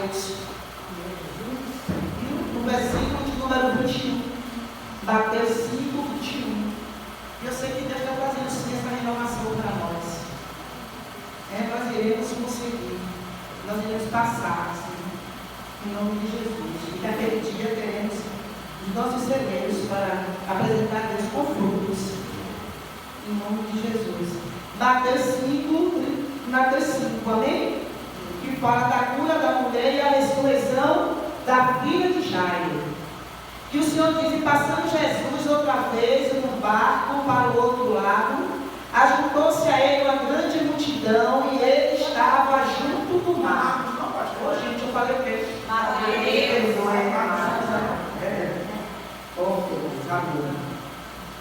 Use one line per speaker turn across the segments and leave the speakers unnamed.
Deus. No versículo de número 21. Mateus 5, 21. E eu sei que Deus está trazendo sim essa renovação para nós. Nós iremos conseguir. Nós iremos passar, assim, em nome de Jesus. E naquele dia teremos os nossos celeiros para apresentar a Deus com frutos. Em nome de Jesus. Mateus 5, amém? Que fala da cura da mulher e a ressurreição da filha de Jairo. Que o Senhor diz, e passando Jesus outra vez no barco para o outro lado, ajuntou-se a ele uma grande multidão e ele estava junto do mar. Não, pastor, gente, eu falei o quê?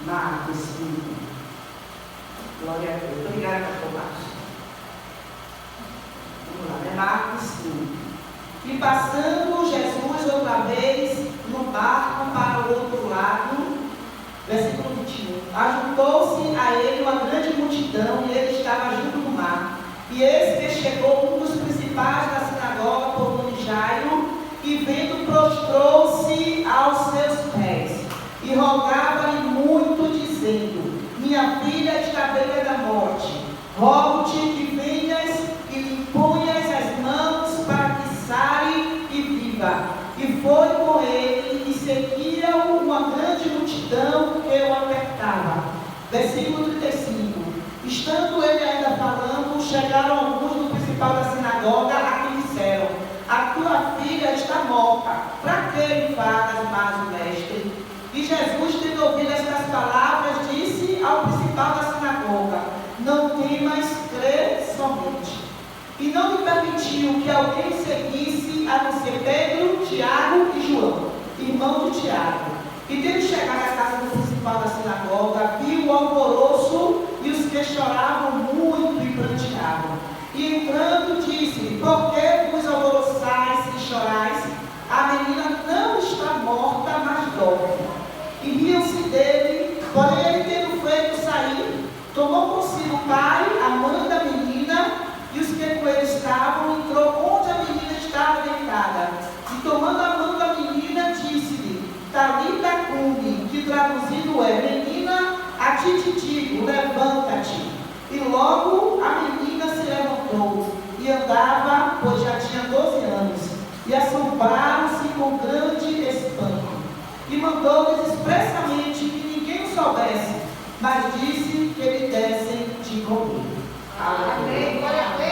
Marcos 5. Glória a Deus. Obrigada, pastor Marcos. Vamos lá, Marcos 5. E passando Jesus outra vez no barco para o outro lado, versículo 21, ajuntou-se a ele uma grande multidão e ele estava junto do mar. E eis que chegou um dos principais da sinagoga, por nome Jairo, e vendo prostrou-se aos seus pés e rogava-lhe muito, dizendo, minha filha está à beira da morte, rogo-te que venhas e lhe imponhas as mãos para que sare e viva. E foi com ele e seguia-o uma grande multidão que o apertava. Versículo 35. Estando ele ainda falando, chegaram alguns do principal da sinagoga a quem disseram, a tua filha está morta, para que infadas mais o mestre? E Jesus, tendo ouvido estas palavras, disse ao principal da sinagoga, não temas, crê somente. E não lhe permitiu que alguém seguisse, a não ser Pedro, Tiago e João, irmão de Tiago. E tendo chegado à casa do principal da sinagoga, viu o alvoroço e os que choravam muito e pranteavam. E entrando disse, por que vos alvoroçais e chorais? A menina não está morta, mas dorme. E riam-se dele, porém ele tendo feito sair, tomou consigo o pai, a mãe da menina, e os que com ele estavam, entrou onde a menina estava deitada. E tomando a mão da menina, disse-lhe, Talita cumi, que traduzido é, menina, a ti te digo, levanta-te. E logo a menina se levantou e andava, pois já tinha 12 anos. E assombraram-se com grande espanto. E mandou-lhes expressamente que ninguém o soubesse, mas disse que lhe dessem de comer. Amém. Glória a Deus.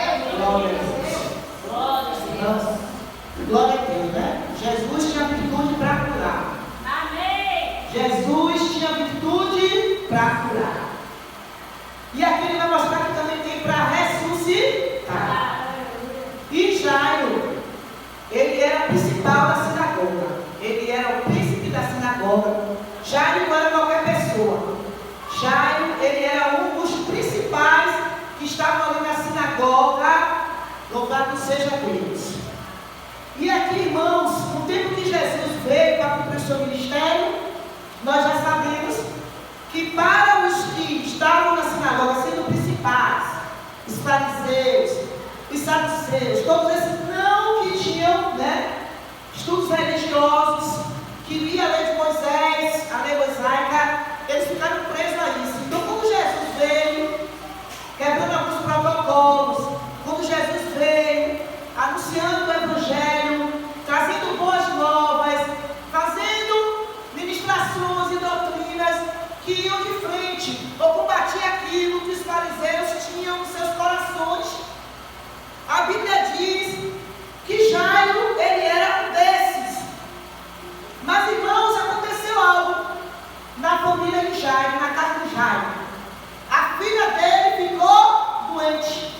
Glória a Deus, né? Jesus tinha virtude para curar. Amém. Jesus tinha virtude para curar. E aqui ele vai mostrar que também tem para ressuscitar. E Jairo, ele era o principal da sinagoga. Ele era o príncipe da sinagoga. Jairo não era qualquer pessoa. Jairo, ele era um dos principais que estavam ali na sinagoga. Louvado seja Deus. E aqui, irmãos, no tempo que Jesus veio para cumprir o seu ministério, nós já sabemos que para os que estavam na sinagoga, sendo principais, os fariseus, os saduceus, todos esses não que tinham, estudos religiosos, que liam a lei de Moisés, a lei mosaica, eles ficaram presos a isso. Então, quando Jesus veio, quebrando alguns protocolos, quando Jesus veio, anunciando o Evangelho, trazendo boas novas, fazendo ministrações e doutrinas que iam de frente, ou combatia aquilo que os fariseus tinham nos seus corações. A Bíblia diz que Jairo, ele era um desses. Mas, irmãos, aconteceu algo na família de Jairo, na casa de Jairo. A filha dele ficou doente.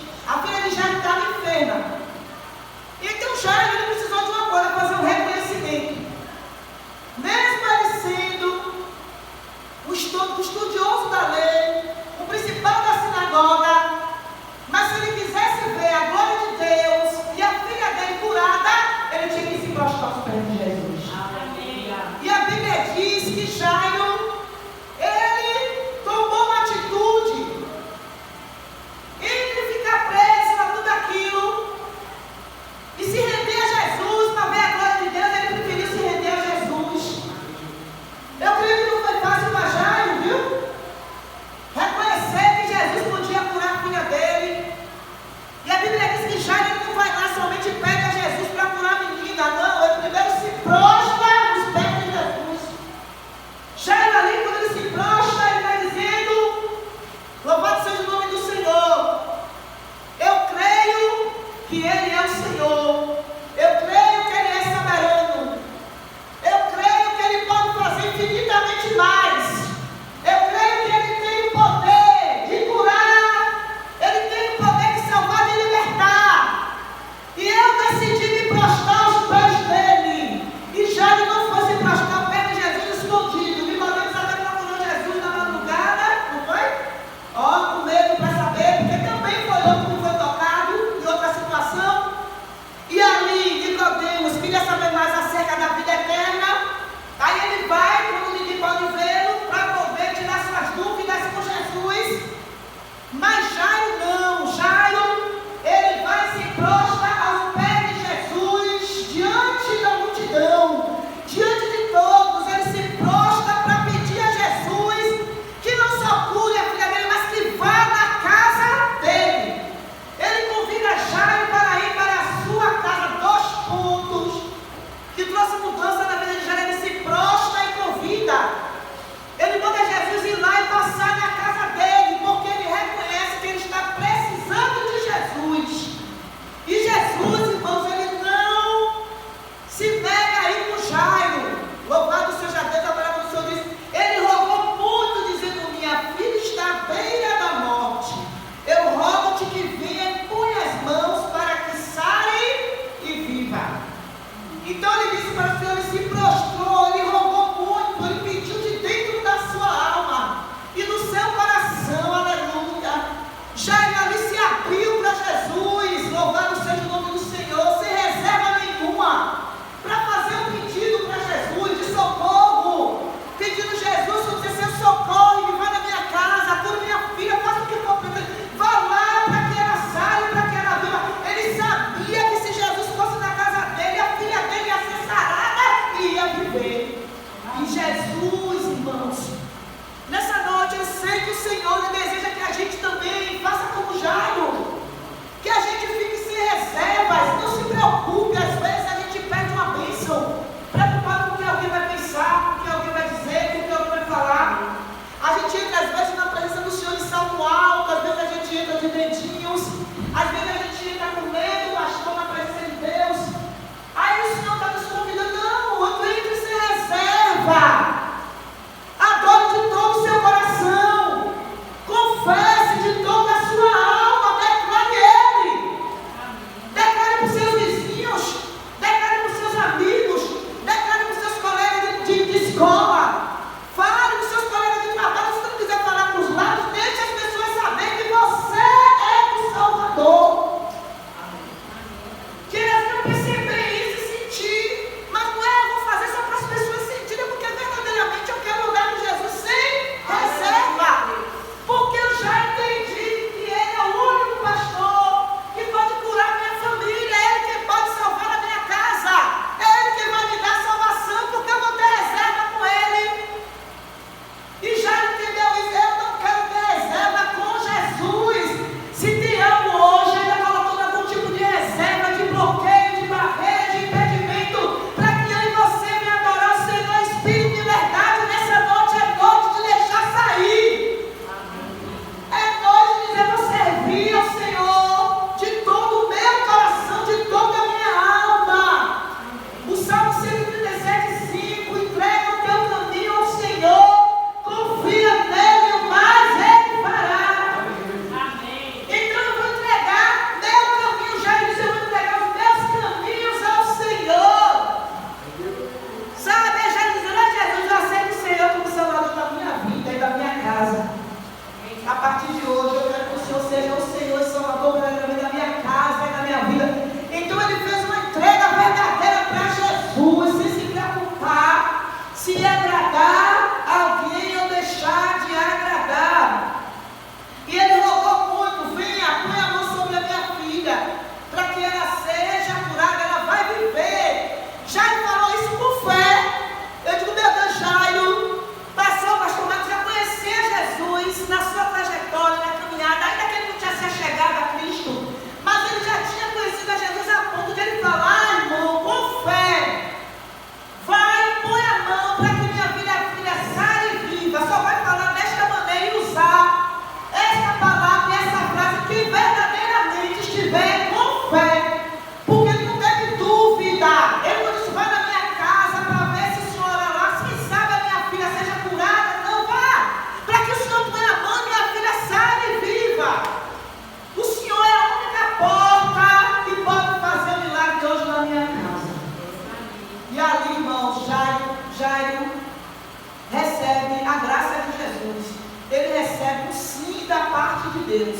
sim da parte de Deus.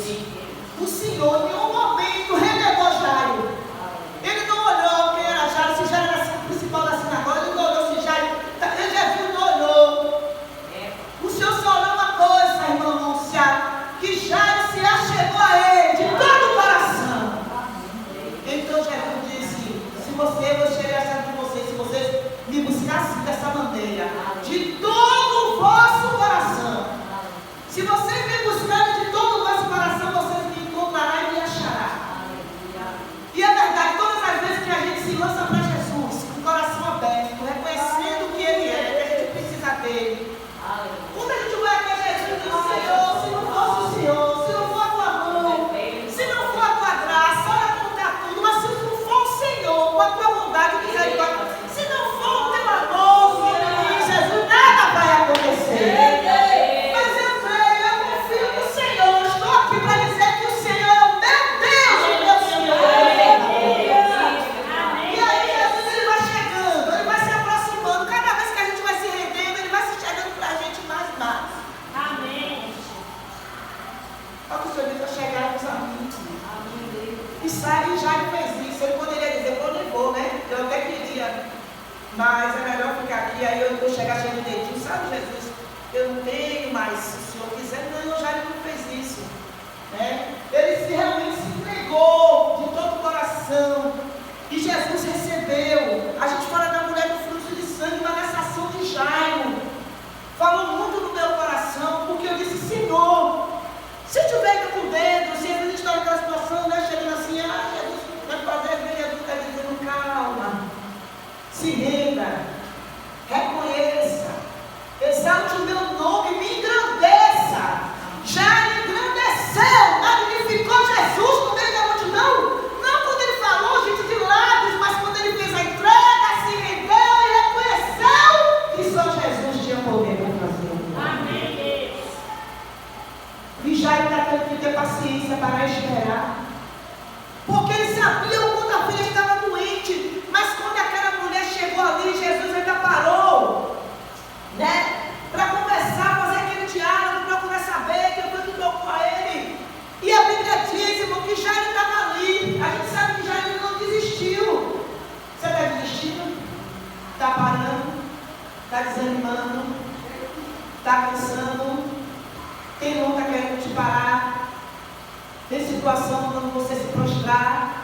O Senhor em nenhum momento renegou Jairo. Ele não olhou quem era Jairo, se Jairo era o principal da sinagoga, ele não olhou se Jairo, Jesus não olhou. O Senhor só olhou uma coisa, irmão Lúcia, que Jairo se achegou a ele de todo o coração. Então Jesus disse, se você, eu cheguei a de vocês, se vocês me buscassem dessa maneira, de todo o vosso coração, se vocês me buscarem de todo o vosso coração, vocês me encontrarão e me acharão. E é verdade, todas as vezes que a gente se lança para Jesus, com o coração aberto, reconhecendo que Ele é, que a gente precisa dele. Quando a gente vai até Jesus e diz, Senhor, se não fosse o Senhor, se não for a tua mão, se não for a tua graça, olha como está tudo, mas se não for o Senhor, com a tua bondade e misericórdia, se não for o teu amor, filho de Jesus, nada vai acontecer. Mas eu creio, eu confio no Senhor, eu estou aqui para dizer que o Senhor é o meu Deus, o meu Senhor. E aí Jesus ele vai chegando, ele vai se aproximando, cada vez que a gente vai se rendendo, ele vai se chegando para a gente mais e mais.
Amém.
Olha que o Senhor diz, chegar nos amigos. E sai, Jairo fez isso. Ele poderia dizer, eu nem vou, né? Eu até queria, mas é melhor ficar aqui, aí eu vou chegar cheio de dedinho. Sabe, Jesus, eu não tenho mais, se o Senhor quiser. Não, Jairo não fez isso. Né? Ele realmente se entregou de todo o coração. E Jesus recebeu. A gente fala da mulher do fluxo de sangue, mas nessa ação de Jairo, falou muito no meu coração, porque eu disse, Senhor, se eu tiver ido com o dedo, se a gente está naquela situação, né, chegando assim, Jesus, vai fazer, vem, Jesus está dizendo, calma, se renda, reconheça, exalte o meu nome, me engrandeça. Já engrandeceu, magnificou Jesus no meio da multidão, não quando ele falou, gente, de lábios, mas quando ele fez a entrega, se rendeu e reconheceu que só Jesus tinha poder para fazer.
Amém.
E Jairo está tendo que ter paciência para esperar, porque ele sabia o quanto a filha estava doente, mas quando aquela mulher chegou ali, Jesus ainda parou, né, para conversar, fazer aquele diálogo, procurar saber que eu estou com ele. E a Bíblia diz, irmão, que Jairo estava ali. A gente sabe que Jairo não desistiu. Você está desistindo? Está parando? Está desanimando? Está cansando? Quem não está querendo te parar? Tem situação quando você se prostrar?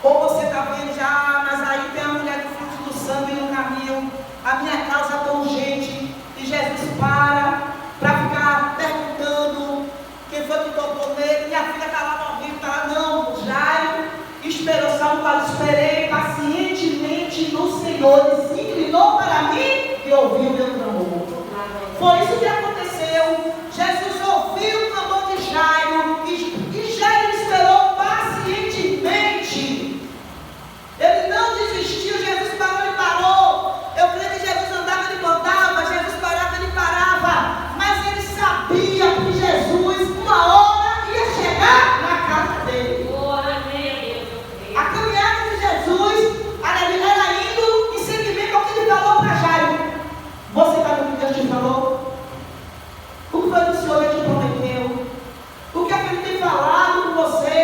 Ou você está vendo já, mas aí tem a mulher do fluxo do sangue no caminho, a minha causa é tão urgente, e Jesus para ficar perguntando quem foi que tocou nele, minha filha está lá no ouvido, está lá, não, Jairo esperou, sabe qual? Esperei pacientemente no Senhor, ele se inclinou para mim e ouviu o meu clamor. Foi isso que aconteceu. Jesus ouviu o clamor de Jairo e Jairo esperou pacientemente. Ele não desistiu, Jesus parou, ele parou. Eu creio que Jesus andava, ele andava, Jesus parava, ele parava. Mas ele sabia que Jesus, uma hora, ia chegar na casa dele. A caminhada de Jesus era indo em seguimento ao que ele falou para Jairo. Você está no que Deus te falou? O que foi que o Senhor te prometeu? O que é que Ele tem falado com você?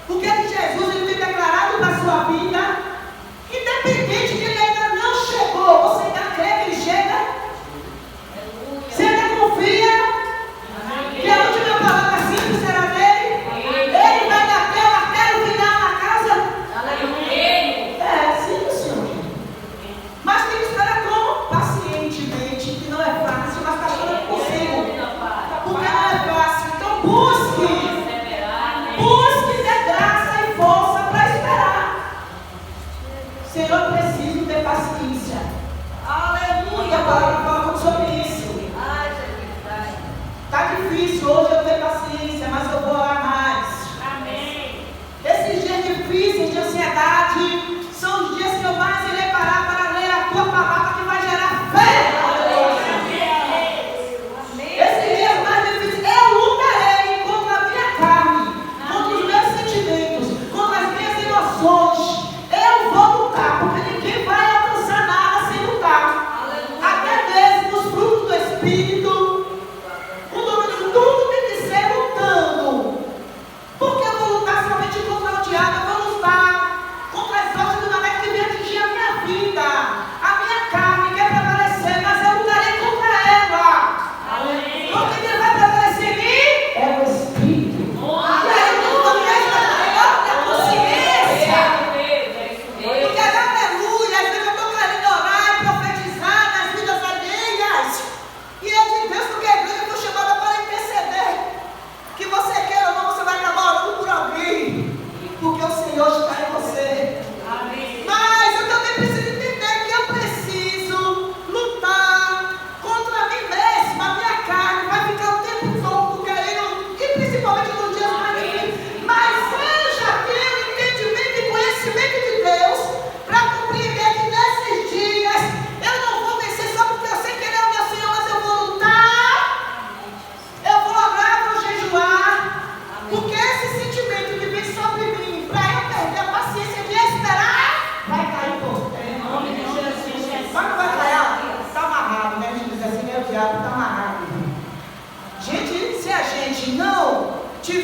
O que é que Jesus ele tem declarado para a sua vida? Independente que Ele ainda não chegou, você ainda crê que Ele chega? Você ainda confia que a última palavra simples será dele? Ele vai bater o martelo final na casa? É, sim, Senhor. Mas tem que esperar como? Pacientemente, que não é fácil, mas está falando consigo. Porque não é fácil. Então busque ter graça e força para esperar. Senhor, eu preciso ter paciência. Aleluia, a palavra fala muito sobre isso. Está difícil hoje eu ter paciência, mas eu vou orar mais.
Amém.
Esses dias difíceis de ansiedade são os dias que eu mais irei parar para ler a tua palavra que vai gerar fé. Esses dias mais difíceis, eu lutarei contra a minha carne, contra os meus sentimentos, contra as minhas emoções. Eu vou lutar, porque ninguém vai alcançar nada sem lutar. Até mesmo os frutos do Espírito, tudo tem que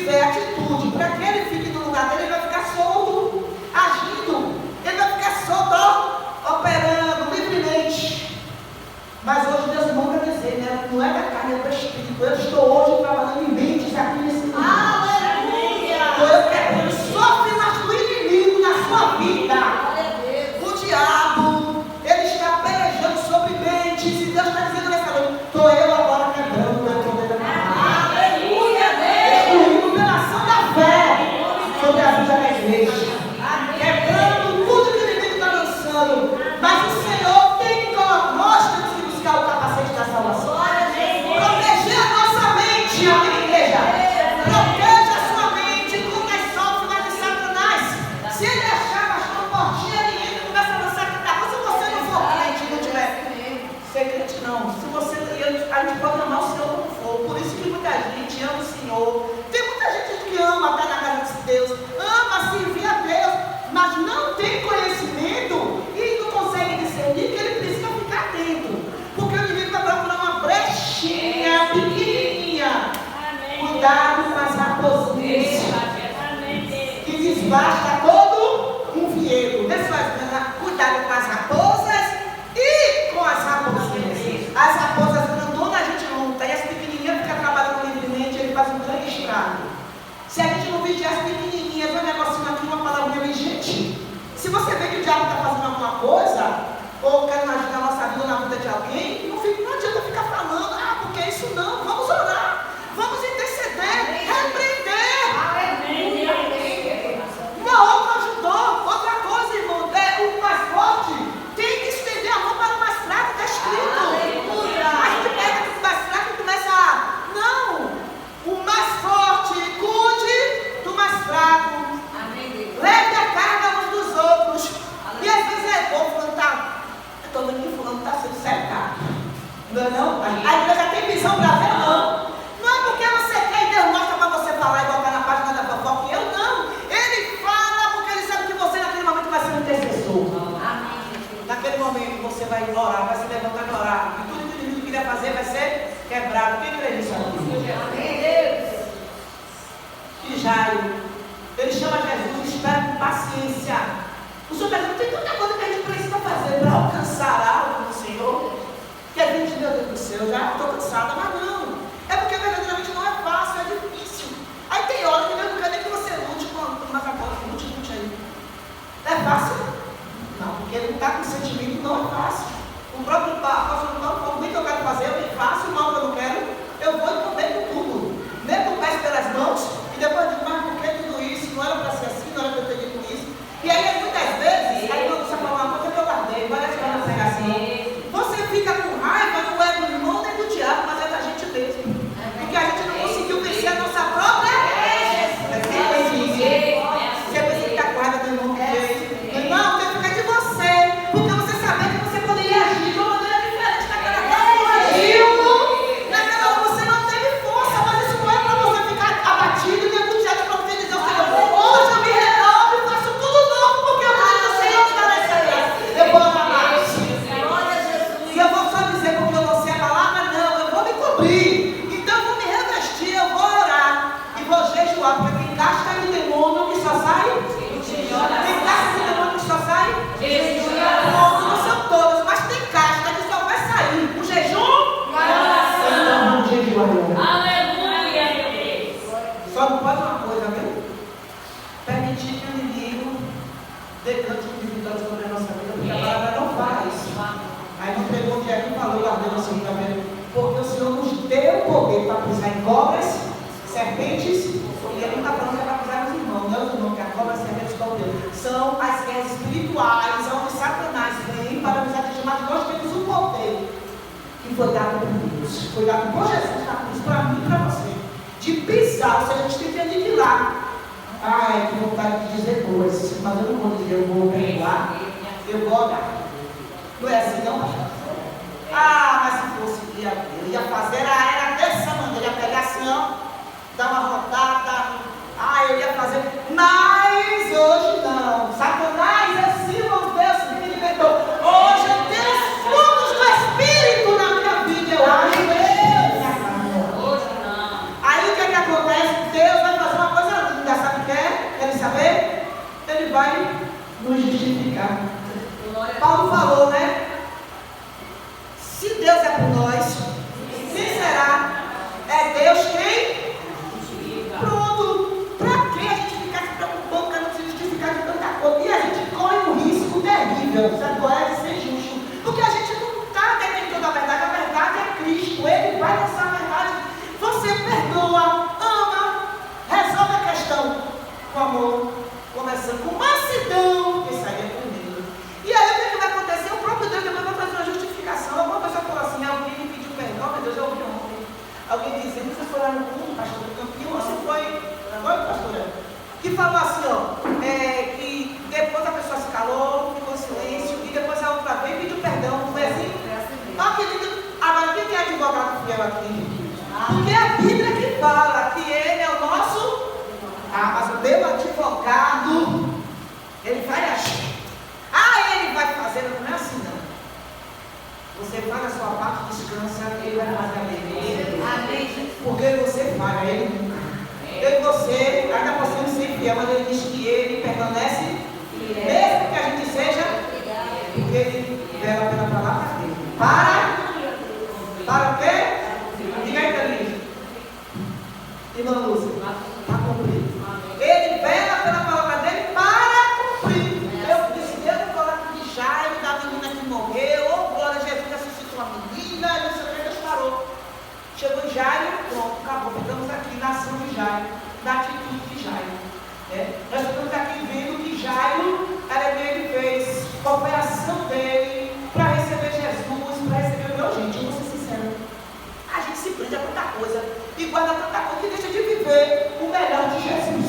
tiver atitude para que ele fique no lugar dele, ele vai ficar solto, agindo. Ele vai ficar solto, ó, operando livremente. Mas hoje Deus manda dizer, né? Não é da carne, é do Espírito. Eu estou hoje trabalhando em mentes aqui nesse mundo.
Aleluia!
Eu quero sofrimento do inimigo na sua vida. O diabo, ele está pelejando sobre mentes. E Deus está dizendo nessa noite, estou eu agora quebrando o meu poder da palavra.
Aleluia,
Destruindo pela ação da fé sobre a vida da igreja. Quebrando tudo que o inimigo está lançando. Mas o Senhor tem que colocar, nós temos que buscar o capacete da salvação. Proteger a nossa mente, a minha igreja. Proteja a sua mente contra as sofras de Satanás. Se ele achar uma portinha, ele entra e começa a lançar cantar. Mas se você não for crente e não tiver ser crente, não. Se você, a gente pode amar o Senhor como for. Por isso que muita gente ama o Senhor. Tem muita gente que ama estar na casa de Deus, ama servir a Deus, mas não tem conhecimento e não consegue discernir que ele precisa ficar atento. Porque o inimigo vai procurar uma brechinha pequenininha. Cuidado com as raposinhas que desbasta todo um vieiro. Cuidado com as raposas e com as raposinhas. As raposas andam toda a gente monta e as pequenininhas ficam trabalhando livremente, ele faz um grande estrago. Se a gente não vigiar as pequenininhas, um negocinho aqui, uma palavrinha bem gentil. Se você vê que o diabo está fazendo alguma coisa, ou quer agir na nossa vida ou na vida de alguém, não adianta ficar falando, porque isso não, vamos orar, vamos interceder, repreender. Uma outra ajudou, outra coisa, irmão, o mais forte tem que estender a mão para o mais fraco, está escrito. A gente pega o mais fraco e começa não, o mais forte, cuide do mais fraco. Leve a carga uns dos outros. E às vezes é bom falando, eu estou vendo que fulano está sendo cercado. Não é não? A igreja tem visão para ver, não. Não é porque você quer e Deus mostra para você falar e botar na página da fofoca. Eu não. Ele fala porque ele sabe que você naquele momento vai ser um intercessor. Naquele momento você vai orar, vai se levantar e orar. E tudo que o inimigo queria fazer vai ser quebrado. Quem crê nisso aqui? E Jairo, ele chama Jesus e espera com paciência. O Senhor está dizendo, tem tanta coisa que a gente precisa fazer para alcançar algo no Senhor. Que a gente, meu Deus do céu, já estou cansada, mas não. É porque verdadeiramente não é fácil, é difícil. Aí tem hora que Deus não quer nem que você lute com uma capola, lute aí. É fácil? Não, porque ele não está com sentimento, não é fácil. O próprio apóstolo Paulo falou, bem que eu quero fazer, eu nem faço, o mal que eu não quero, eu vou e comer com tudo. Meto o pé pelas mãos, e depois digo, mas por que tudo isso? Não era para ser assim, não era para eu ter dito isso. E aí, muitas vezes, aí quando você fala uma coisa que eu guardei, parece que eu não sei assim. Você fica com raiva, não é do irmão nem do diabo, mas é da gente mesmo. Porque a gente não conseguiu vencer a nossa própria. Você pensa que está com raiva do irmão que fez. Não, tem que ficar de você. Porque você sabia que você poderia agir de uma maneira diferente naquela coisa. Agiu. Naquela hora você não teve força, mas isso não é para você ficar abatido e angustiado para você dizer, Senhor, hoje eu me renovo e faço tudo novo, porque eu sei que o Senhor me dá nessa graça. Eu vou amar mais. E eu vou só dizer porque eu não sei a palavra, não, eu vou me cobrir. Então eu vou me revestir, eu vou orar e vou jejuar, porque quem gasta de demônio que só sai, quem gasta de demônio que só sai, não são todas, mas tem casta que só vai sair. O jejum, então o jejum.
Aleluia!
Só não pode uma coisa, viu? Permitir que o inimigo decante de vitória sobre a nossa vida, porque a palavra não fala isso. Aí não pegou o dia que falou, guardei no segundo também, porque o Senhor nos deu o poder para pisar em cobras, serpentes, e ele não está falando que é para pisar nos irmãos, não é os irmãos, que a cobra, serpentes, escorpião. São as guerras espirituais, onde Satanás vem para nos atingir, mas nós temos o poder que foi dado por Deus, foi dado por Jesus na cruz, para mim e para você, de pisar, ou seja, a gente tem que aniquilar. Ai, que vontade de dizer coisas, mas eu não vou dizer, eu vou perdoar, eu vou orar. Não é assim, não? Mas se fosse, ele ia fazer era dessa maneira, ia pegar assim, ó, dar uma rodada, eu ia fazer, mas hoje não. Satanás, assim, meu Deus, que me libertou. Hoje eu tenho os frutos do Espírito na minha vida, eu acho. Hoje não. Aí o que acontece? Deus vai fazer uma saber? Ele vai nos justificar. Paulo falou, né? Se Deus é por nós, quem será? É Deus quem? Pronto. Para que a gente ficar se preocupando para não se justificar de tanta coisa? E a gente corre um risco terrível, sabe qual é? De ser justo. Porque a gente não está detentor da verdade. A verdade é Cristo. Ele vai lançar a verdade. Você perdoa, ama, resolve a questão com amor, conversando com mansidão, porque isso aí é primeiro. E aí o que vai acontecer? O próprio Deus depois vai fazer uma justificação. Alguma pessoa falou assim, alguém me pediu perdão, meu Deus, eu ouvi ontem. Alguém dizendo, você foi lá no mundo, pastor do Campinho, você foi, pastora? Que falou assim, ó, que depois a pessoa se calou, ficou em silêncio, e depois a outra vez pediu perdão, não foi assim? Ó, querido, agora quem é advogado fiel aqui? Porque a Bíblia que fala que ele é o nosso, mas o meu advogado, ele vai agir. Ele vai fazer, não é assim não. Você faz a sua parte, descansa, ele vai fazer a dele. Amém. Porque você falha, ele nunca. Eu e você, ainda podemos ser fiel, mas ele diz que ele permanece, mesmo que a gente seja, porque ele vela pela palavra dele. Para o quê? Diga aí, Thalita. Irmã Lúcia, para cumprir. Ele vela pela palavra dele para cumprir. Eu disse, Deus não falar de Jairo, da menina que morreu, glória a Jesus, ressuscitou a menina, não sei o que, Deus parou. Chegou em Jairo, pronto, acabou. Ficamos aqui na ação de Jairo, na atitude de Jairo. Nós estamos aqui vendo que Jairo, ele fez qual foi a ação dele para receber Jesus, para receber o meu gente. Eu vou ser sincero. A gente se prende a tanta coisa e guarda tanta coisa que deixa de viver o melhor de Jesus.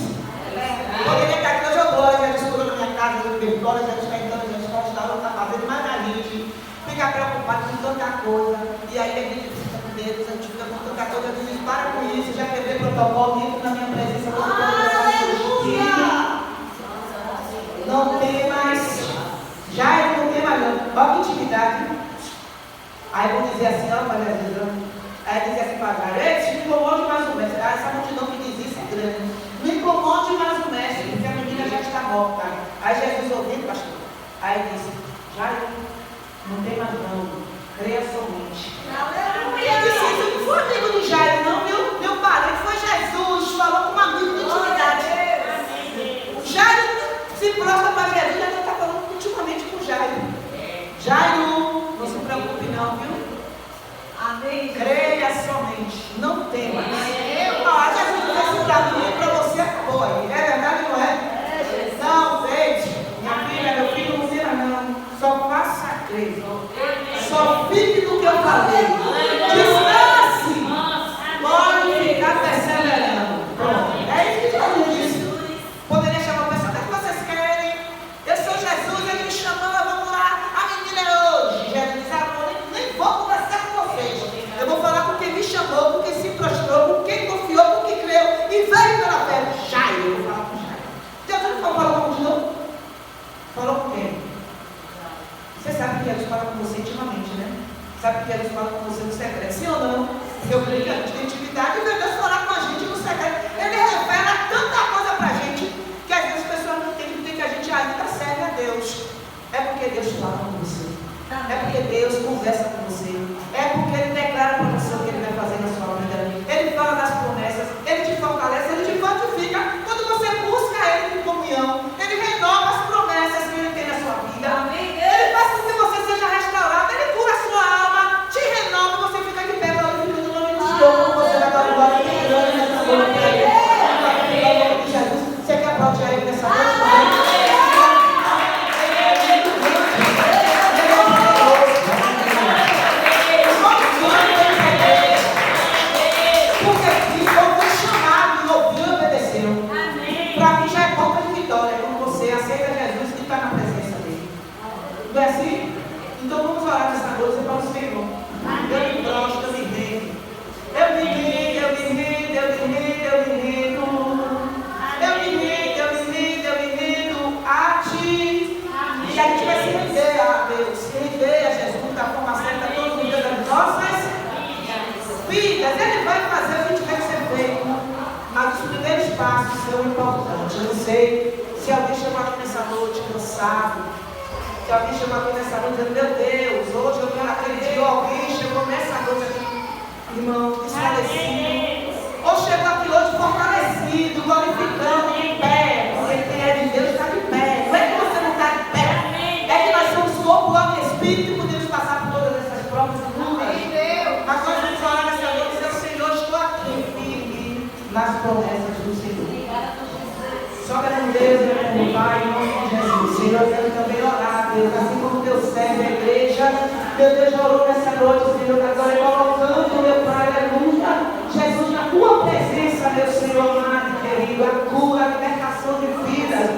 Poderia estar aqui hoje, glória, Jesus curou na minha casa, glória, Jesus está entrando, Jesus está restaurando, está fazendo, mas a gente fica preocupado com tanta coisa, e aí a gente fica com Deus, a gente fica com tanta coisa, a gente para com isso, já quebrei protocolo, entra na minha presença, não tem mais, já não tem mais não, olha que intimidade. Aí vão dizer assim, ó, Maria Jesus, aí dizer assim para a galera, me incomode mais o mestre. Essa multidão que diz isso é grande. Me incomode mais o mestre, porque a menina já está morta. Aí Jesus ouvindo, pastor, aí disse, Jairo, não tem mais não, creia somente. Ele disse, eu não fui amigo de Jairo não, meu parente foi Jesus, falou com um amigo de intimidade. Jairo se prostra para Jesus, ele está falando intimamente com Jairo. Jairo, não se preocupe não, viu? Amém. Creia somente, não tema. Jesus disse para você, acabou aí. É verdade ou não é? Não, gente, minha filha, meu filho, não tira não. Só faça crer. Só fique no que eu falei. Descanse. Pode ficar perseverando. Pronto. É isso que Jesus disse. Poderia chamar o pessoal, o que vocês querem? Eu sou Jesus, ele me chamou, vamos lá. A menina é hoje. Jesus disse, nem vou conversar com vocês. Eu vou falar com quem me chamou, com quem se prostrou, com quem confiou, com quem creu e veio pela fé. Jairo, eu vou falar com Jairo. Jesus não falou com de novo? Falou com quem? Você sabe que Jesus fala com você intimamente, né? Sabe que Jesus fala com você no secreto, sim ou não? Eu creio que a gente tem intimidade e Deus falar com a gente no secreto. Ele revela tanta coisa pra gente que às vezes as pessoas não entendem que a gente ainda serve a Deus. É porque Deus fala com você. É porque Deus conversa com você. É porque Ele declara para você o que Ele vai fazer na sua vida. Ele fala das promessas, Ele te fortalece, Ele te fortifica. Quando você busca Ele com comunhão, Ele renova as promessas que Ele tem na sua vida. Ele faz com que você seja restaurado, Ele cura a sua alma, te renova, você fica de pé para o no nome de Deus. Você vai dar glória e grande nessa noite. Jesus, você quer aplaudir a Ele nessa noite? Não é assim? Então vamos orar nessa noite para o Senhor. Eu me prostro, eu me rendo. Eu me rendo, eu me rendo, eu me rendo, eu me rendo. Eu me rendo, eu me rendo, eu me rendo a Ti. E a gente vai se render a Deus, se render a Jesus da forma certa todos os dias das nossas vidas. Ele vai fazer o que tiver que ser feito. Mas os primeiros passos são importantes. Eu não sei Se alguém chegou aqui nessa noite cansado, se alguém chegou aqui nessa noite dizendo, meu Deus, hoje eu quero acreditar, alguém chegou nessa noite aqui, irmão, desfalecido. Ou chegou aqui hoje fortalecido, glorificando, de pé. Porque quem é de Deus está de pé. Não é que você não está de pé. É que nós somos corpo, alma e espírito e podemos passar por todas essas provas e lutas. Mas nós vamos orar nessa noite e dizer, Senhor, estou aqui firme nas promessas do Senhor. Só querendo Deus e meu Pai, em nome de Jesus. Senhor, eu quero também orar, Deus, assim como Deus serve a igreja. Meu Deus já orou nessa noite, Senhor, agora colocando, meu Pai, aleluia. Jesus, na tua presença, meu Senhor amado e querido, a cura, a libertação de vidas.